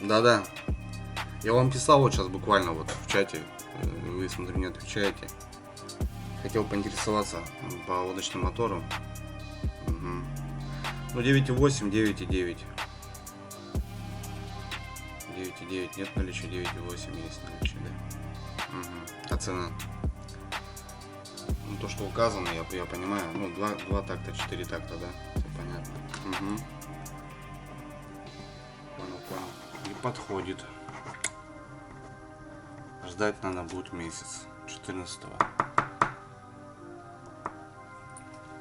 Да-да. Я вам писал вот сейчас буквально вот в чате. Вы, смотрю, не отвечаете. Хотел поинтересоваться по лодочным моторам. Угу. Ну 9.8, 9.9. 9.9 нет наличия, 9.8 есть наличие, да. Угу. А цена? Ну, то, что указано, я понимаю. Ну, 2 такта, 4 такта, да. Все понятно. Угу. Понял. И подходит. Ждать надо будет месяц. 14-го.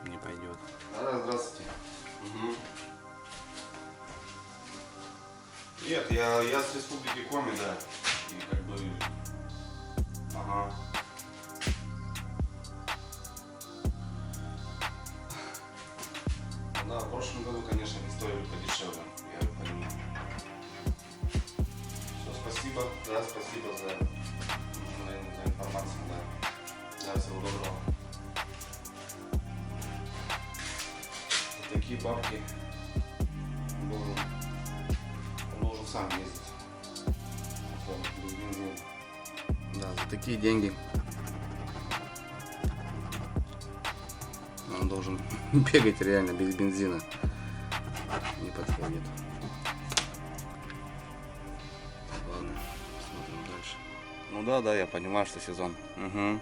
Не пойдет. Да, здравствуйте. Угу. Нет, я с Республики Коми, да. И как бы... Ага. Да, в прошлом году, конечно, они стоили подешевле, я понимаю. Все, спасибо, да, спасибо за информацию, да. Да, всего доброго. За такие бабки он должен сам ездить. Да, за такие деньги он должен бегать реально без бензина. Не подходит. Ладно, смотрим дальше. Ну да, я понимаю, что сезон. Угу.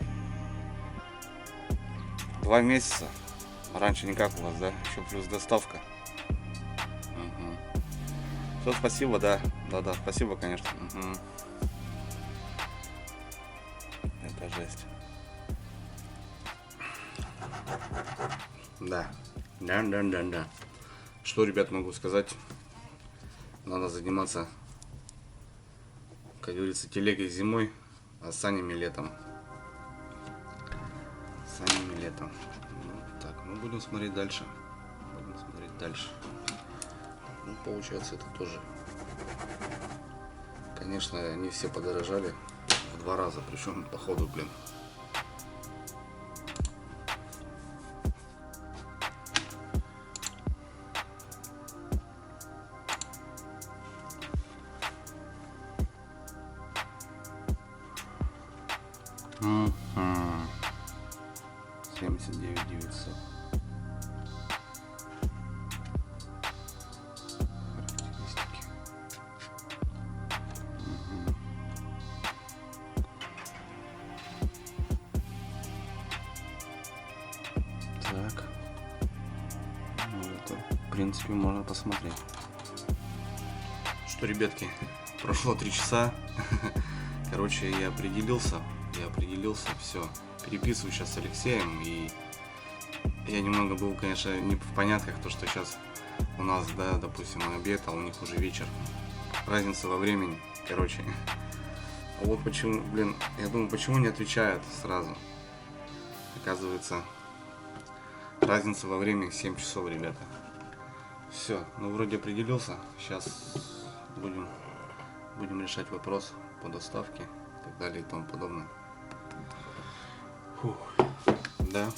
2 месяца. Раньше никак у вас, да? Еще плюс доставка. Угу. Все, спасибо, да. Да, спасибо, конечно. Угу. Это жесть. Да. Что, ребят, могу сказать? Надо заниматься, как говорится, телегой зимой, а санями летом. Ну, так, мы будем смотреть дальше. Ну, получается, это тоже. Конечно, они все подорожали в 2 раза, причем по ходу, блин. Угу. 79 900. Характеристики. Угу. Так. Ну, это, в принципе, можно посмотреть. Что, ребятки, прошло 3 часа. Короче, я определился, все. Переписываю сейчас с Алексеем, и я немного был, конечно, не в понятках, то, что сейчас у нас, да, допустим, обед, а у них уже вечер. Разница во времени, короче. А вот почему, блин, я думаю, почему не отвечают сразу. Оказывается, разница во времени 7 часов, ребята. Все, ну вроде определился. Сейчас будем решать вопрос по доставке и так далее и тому подобное. Фух. Да.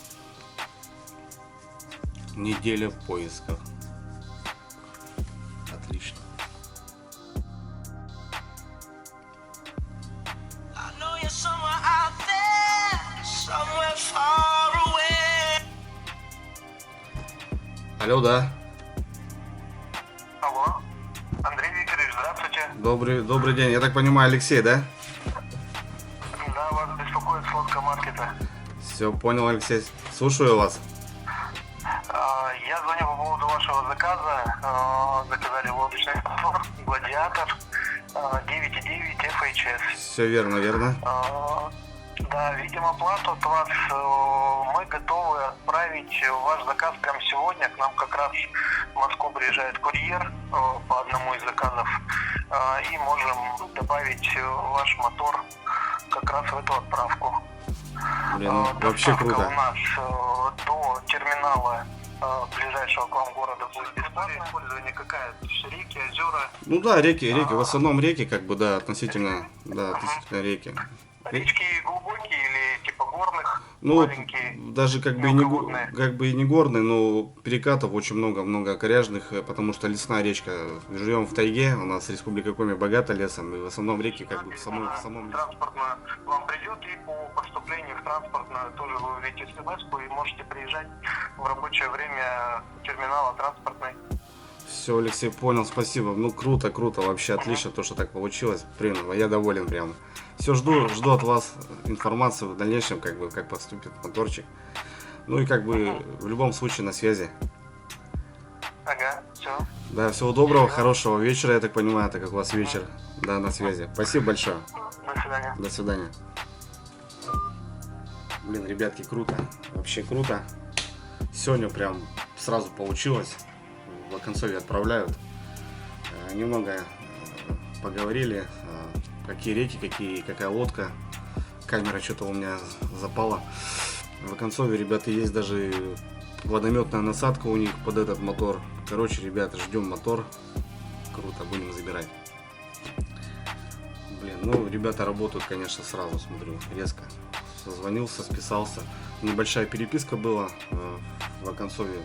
Неделя поисков. Отлично. Алло, да. Алло, Андрей Викторович, здравствуйте. Добрый день. Я так понимаю, Алексей, да? Да, вас беспокоит с лодка-маркета. Все, понял, Алексей. Слушаю вас. Я звоню по поводу вашего заказа. Заказали лодочный мотор «Гладиатор» 9.9 FHS. Все верно. Да, видим оплату от вас. Мы готовы отправить ваш заказ прямо сегодня. К нам как раз в Москву приезжает курьер по одному из заказов. И можем добавить ваш мотор как раз в эту отправку. Блин, вообще круто. У нас до терминала ближайшего к вам города будет бесплатное использование. Какая? Реки, озера? Ну да, реки, в основном реки, как бы, да, относительно реки. Речки глубокие или типа горных, Ну, маленькие? даже как бы, и не горные, но перекатов очень много коряжных, потому что лесная речка. Живем в тайге, у нас Республика Коми богата лесом, и в основном реки как бы в самом лесу. Транспортную вам придет, и по поступлению в транспортную тоже вы увидите смс и можете приезжать в рабочее время терминала транспортной. Все, Алексей, понял, спасибо. Ну, круто, вообще отлично, то, что так получилось. Блин, я доволен прям. Все, жду от вас информацию в дальнейшем, как бы, как поступит моторчик. Ну и как бы в любом случае на связи. Ага, все. Да, всего доброго, хорошего вечера, я так понимаю, так как у вас вечер. Да, на связи. Спасибо большое. До свидания. До свидания. Блин, ребятки, круто. Вообще круто. Сегодня прям сразу получилось. В оконцовье отправляют. Немного поговорили, какие реки, какая лодка. Камера что-то у меня запала. В оконцовье, ребята, есть даже водометная насадка у них под этот мотор. Короче, ребята, ждем мотор. Круто, будем забирать. Блин, ну, ребята работают, конечно, сразу, смотрю, резко. Созвонился, списался. Небольшая переписка была в оконцовье.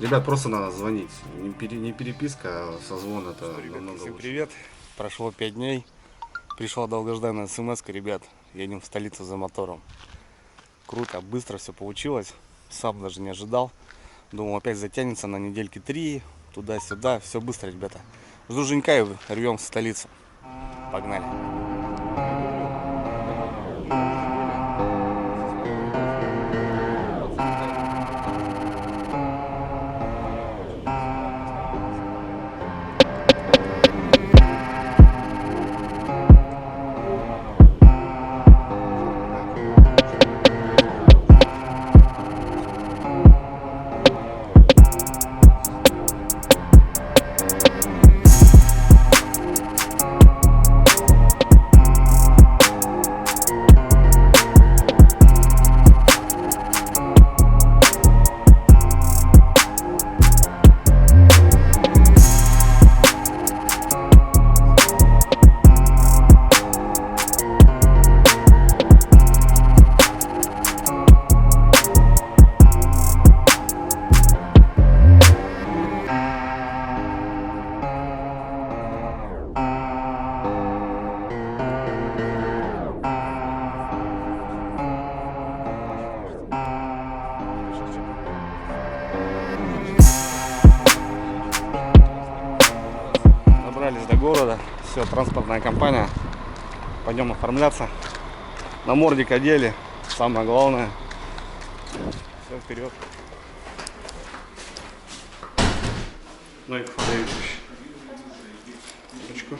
Ребят, просто надо звонить. Не переписка, а созвон. Это намного Всем лучше. привет. Прошло 5 дней. Пришла долгожданная смс-ка, ребят. Едем в столицу за мотором. Круто, быстро все получилось. Сам даже не ожидал. Думал, опять затянется на недельки 3. Туда-сюда. Все быстро, ребята. Жду Женька и рвем в столицу. Погнали. Добрались до города. Все, транспортная компания. Пойдем оформляться. Намордник одели. Самое главное. Все, вперед. Ну и Фадеевич. Ручку.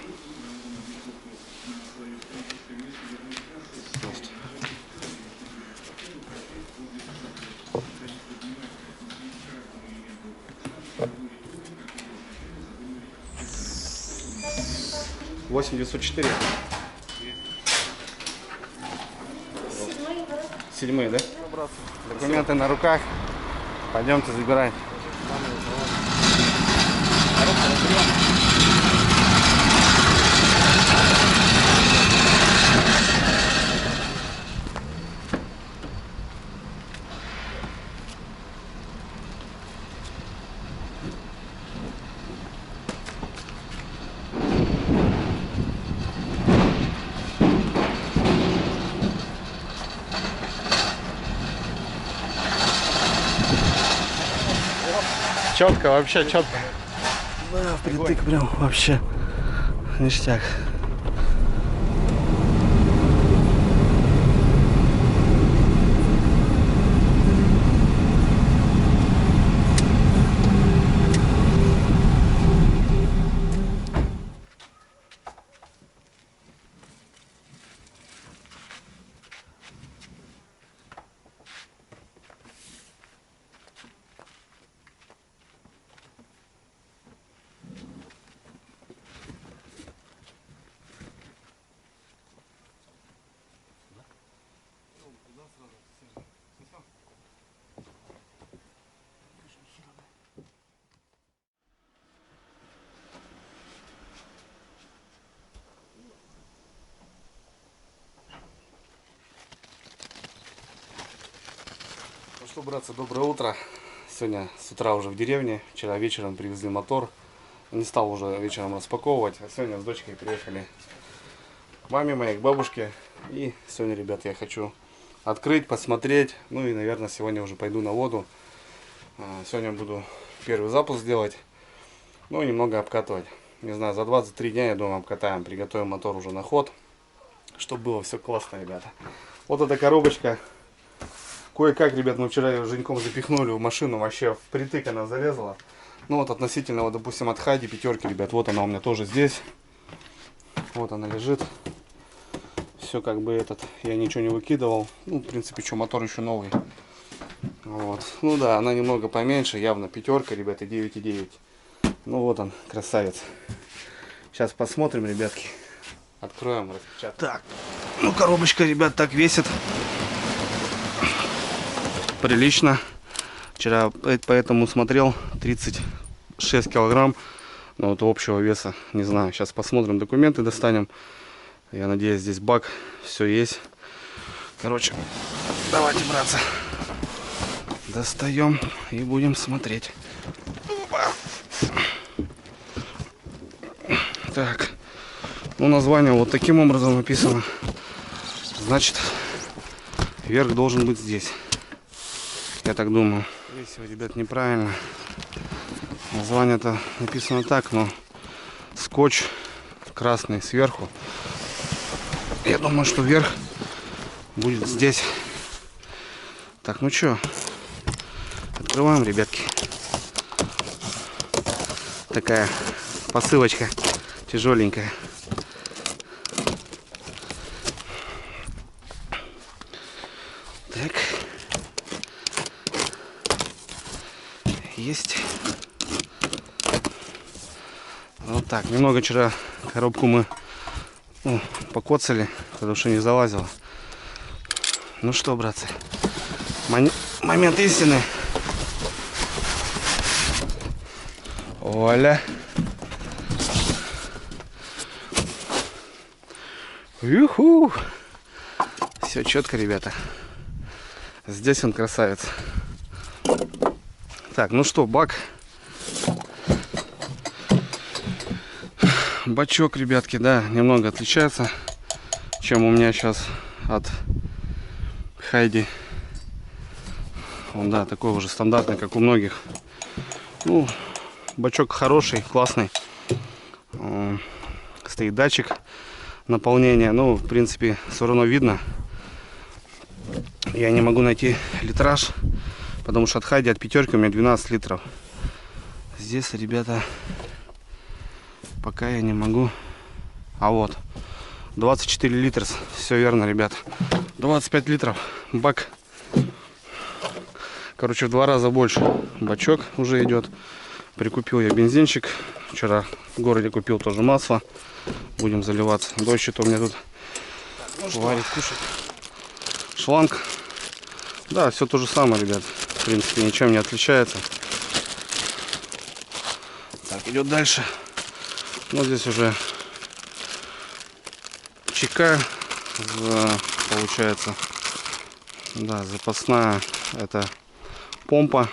Пожалуйста. Восемь 904. Седьмые, да? Документы на руках. Пойдемте забирать. Четко, вообще четко. Да, впритык прям вообще ништяк. что, братцы, доброе утро. Сегодня с утра уже в деревне. Вчера вечером привезли мотор. Не стал уже вечером распаковывать. А сегодня с дочкой приехали к маме моей, к бабушке. И сегодня, ребят, я хочу открыть, посмотреть. Ну и, наверное, сегодня уже пойду на воду. Сегодня буду первый запуск делать. Ну и немного обкатывать. Не знаю, за 23 дня, я думаю, обкатаем. Приготовим мотор уже на ход. Чтобы было все классно, ребята. Вот эта коробочка. Кое-как, ребят, мы вчера ее с Женьком запихнули в машину. Вообще впритык она залезла. Ну вот относительно, вот, допустим, от Хайди пятерки, ребят. Вот она у меня тоже здесь. Вот она лежит. Все как бы я ничего не выкидывал. Ну, в принципе, что, мотор еще новый. Вот. Ну да, она немного поменьше. Явно пятерка, ребята, 9,9. Ну вот он, красавец. Сейчас посмотрим, ребятки. Откроем, распечатаем. Так, ну коробочка, ребят, так весит. Прилично. Вчера поэтому смотрел 36 килограмм. Но вот общего веса, не знаю. Сейчас посмотрим, документы достанем. Я надеюсь, здесь бак, все есть. Короче, давайте, братцы, достаем и будем смотреть. Опа. Так, ну название вот таким образом написано. Значит, верх должен быть здесь. Я так думаю. Скорее всего, ребят, неправильно. Название-то написано так, но скотч красный сверху. Я думаю, что верх будет здесь. Так, ну что, открываем, ребятки. Такая посылочка тяжеленькая. Так. Есть. Вот так. Немного вчера коробку мы покоцали, потому что не залазила. Ну что, братцы, момент истины. Оля. Юху. Все четко, ребята. Здесь он красавец. Так, ну что, бак. Бачок, ребятки, да, немного отличается, чем у меня сейчас от Хайди. Он, да, такой уже стандартный, как у многих. Ну, бачок хороший, классный. Стоит датчик наполнения. Ну, в принципе, все равно видно. Я не могу найти литраж, потому что от Хайди, от пятерки у меня 12 литров. Здесь, ребята, пока я не могу. А вот 24 литра. Все верно, ребят. 25 литров. Бак. Короче, в 2 раза больше. Бачок уже идет. Прикупил я бензинчик. Вчера в городе купил тоже масло. Будем заливаться. Дождь-то у меня тут варит, кушать. Шланг. Да, все то же самое, ребят. В принципе, ничем не отличается. Так, идет дальше. Ну, здесь уже ЧК, получается, да, запасная, это помпа.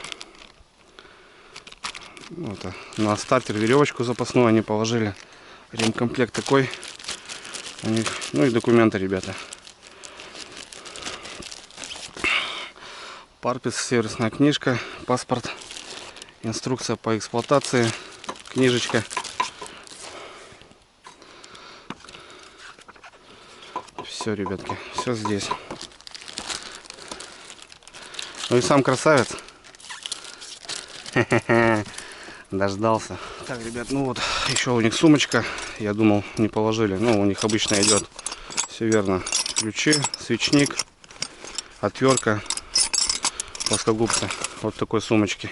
Это на стартер веревочку запасную они положили. Ремкомплект такой у них. Ну и документы, ребята. Парпис, сервисная книжка, паспорт, инструкция по эксплуатации, книжечка. Все, ребятки, все здесь. Ну и сам красавец. Дождался. Так, ребят, ну вот еще у них сумочка. Я думал, не положили. Ну, у них обычно идет. Все верно. Ключи, свечник, отвертка, плоскогубцы. Вот в такой сумочке.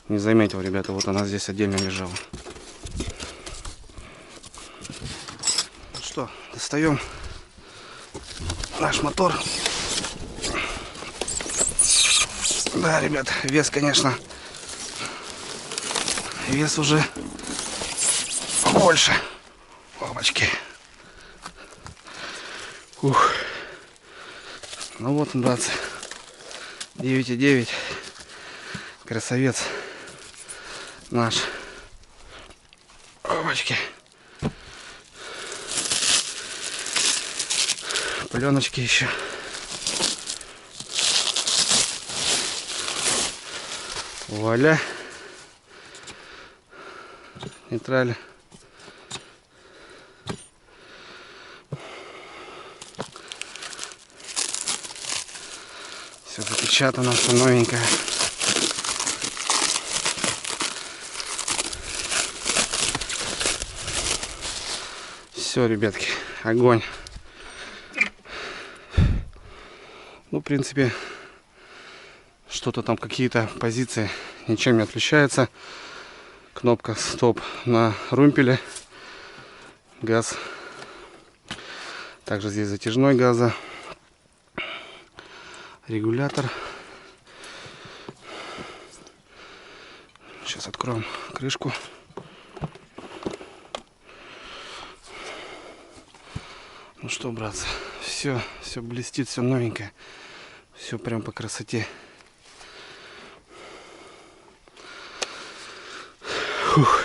Не заметил, ребята, вот она здесь отдельно лежала. Ну что, достаем наш мотор. Да, ребят, вес, конечно, вес уже больше. Опачки. Ух. Ну вот, братцы, 9,9. Красавец наш. Опачки. Пленочки еще. Вуаля. Нейтрали. Все запечатано, все новенькое. Все, ребятки, огонь. Ну, в принципе, что-то там, какие-то позиции ничем не отличается. Кнопка стоп на румпеле. Газ. Также здесь затяжной газа. Регулятор. Сейчас откроем крышку. Ну что, братцы, все блестит, все новенькое. Все прям по красоте. Фух.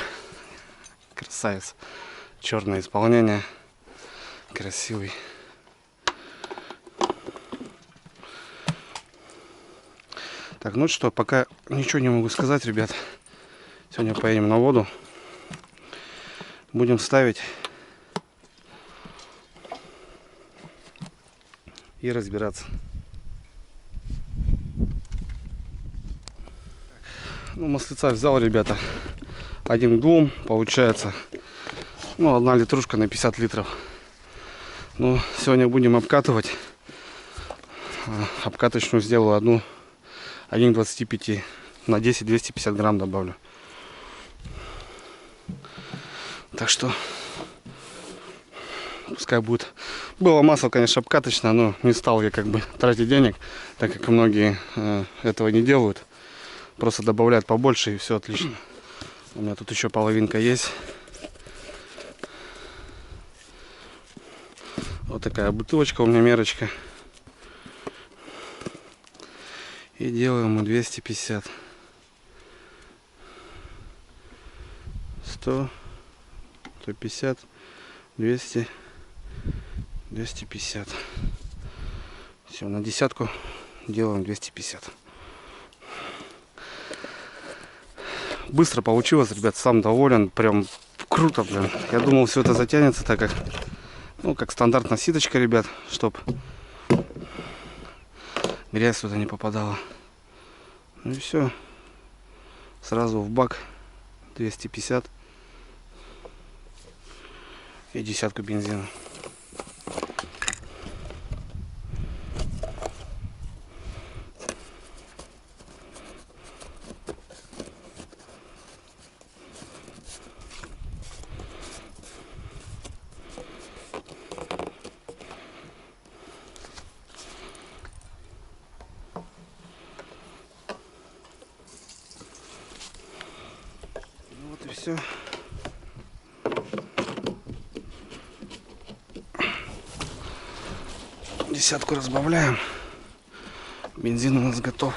Красавец. Черное исполнение. Красивый. Так, ну что, пока ничего не могу сказать, ребят. Сегодня поедем на воду. Будем ставить и разбираться. Ну, маслица взял, ребята. 1 к 2 получается. Ну, 1 литрушка на 50 литров. Ну, сегодня будем обкатывать. Обкаточную сделаю 1 к 25. На 10 250 грамм добавлю. Так что пускай будет. Было масло, конечно, обкаточное, но не стал я как бы тратить денег, так как многие этого не делают. Просто добавляют побольше и все отлично. У меня тут еще половинка есть. Вот такая бутылочка у меня, мерочка. И делаем мы 250. 100, 150, 200, 250. Все, на десятку делаем 250. Быстро получилось, ребят, сам доволен. Прям круто, блин. Я думал, все это затянется, так как, ну, как стандартная ситочка, ребят, чтоб грязь сюда не попадала. Ну и все. Сразу в бак 250 и десятку бензина. Вот и все. Десятку разбавляем. Бензин у нас готов.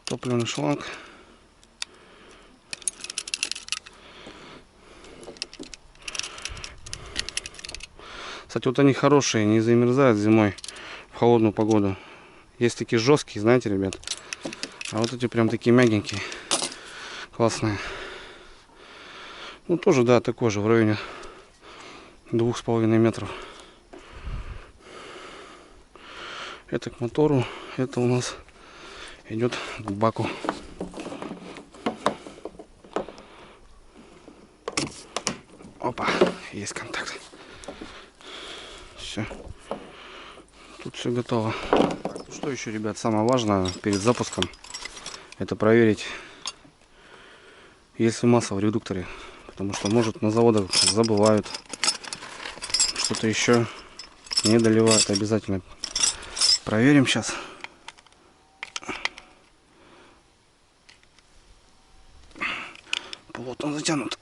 Топливный шланг. Кстати, вот они хорошие, не замерзают зимой в холодную погоду. Есть такие жесткие, знаете, ребят. А вот эти прям такие мягенькие. Классные. Ну, тоже, да, такой же, в районе 2,5 метров. Это к мотору. Это у нас идет к баку. Опа, есть контакт. Все. Тут все готово. Что еще, ребят, самое важное перед запуском, это проверить, есть ли масло в редукторе. Потому что, может, на заводах забывают, что-то еще не доливают. Обязательно проверим сейчас. Плотно затянут.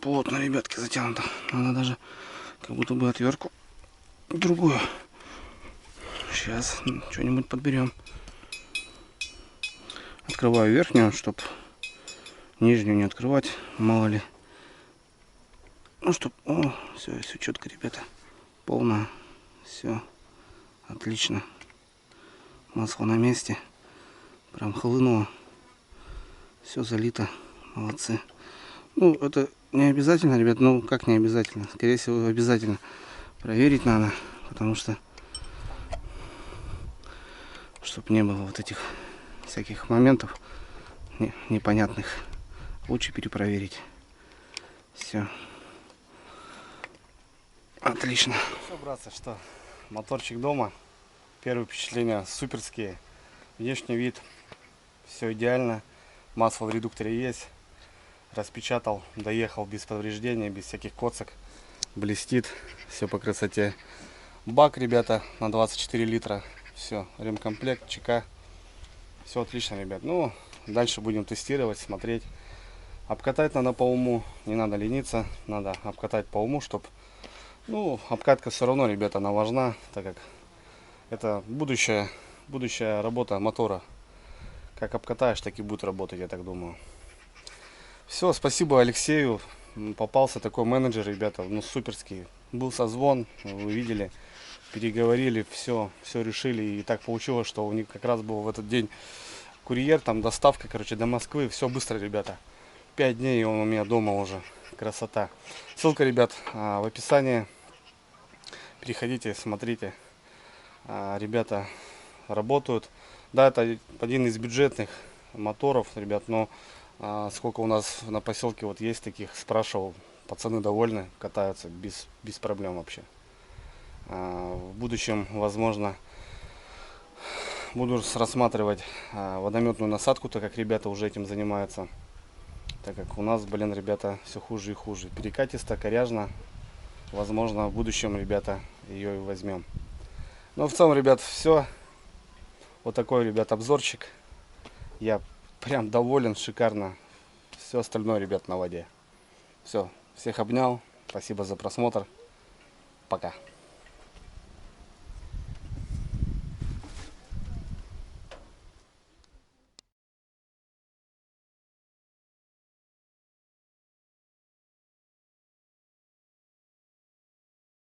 Плотно, ребятки, затянуто. Надо даже как будто бы отвертку другую. Сейчас что-нибудь подберем. Открываю верхнюю, чтобы нижнюю не открывать, мало ли. Ну, чтоб... О, все четко, ребята. Полно. Все. Отлично. Масло на месте. Прям хлынуло. Все залито. Молодцы. Ну, это не обязательно, ребят. Ну, как не обязательно? Скорее всего, обязательно проверить надо. Потому что... Чтоб не было вот этих всяких моментов непонятных. Лучше перепроверить. Все. Отлично. Все, братцы, что? Моторчик дома. Первые впечатления суперские. Внешний вид. Все идеально. Масло в редукторе есть. Распечатал, доехал без повреждений, без всяких коцок. Блестит. Все по красоте. Бак, ребята, на 24 литра. Все, ремкомплект, ЧК. Все отлично, ребят. Ну, дальше будем тестировать, смотреть. Обкатать надо по уму, не надо лениться. Надо обкатать по уму, чтобы... Ну, обкатка все равно, ребята, она важна, так как это будущая работа мотора. Как обкатаешь, так и будет работать, я так думаю. Все, спасибо Алексею. Попался такой менеджер, ребята, ну, суперский. Был созвон, вы видели. Переговорили, все решили, и так получилось, что у них как раз был в этот день курьер, там доставка, короче, до Москвы, все быстро, ребята. 5 дней, и он у меня дома уже, красота. Ссылка, ребят, в описании, переходите, смотрите, ребята работают. Да, это один из бюджетных моторов, ребят, но сколько у нас на поселке вот есть таких, спрашивал, пацаны довольны, катаются без проблем вообще. В будущем, возможно, буду рассматривать водометную насадку, так как ребята уже этим занимаются. Так как у нас, блин, ребята, все хуже и хуже. Перекатисто, коряжно. Возможно, в будущем, ребята, ее и возьмем. Ну, в целом, ребят, все. Вот такой, ребят, обзорчик. Я прям доволен, шикарно. Все остальное, ребят, на воде. Все, всех обнял. Спасибо за просмотр. Пока.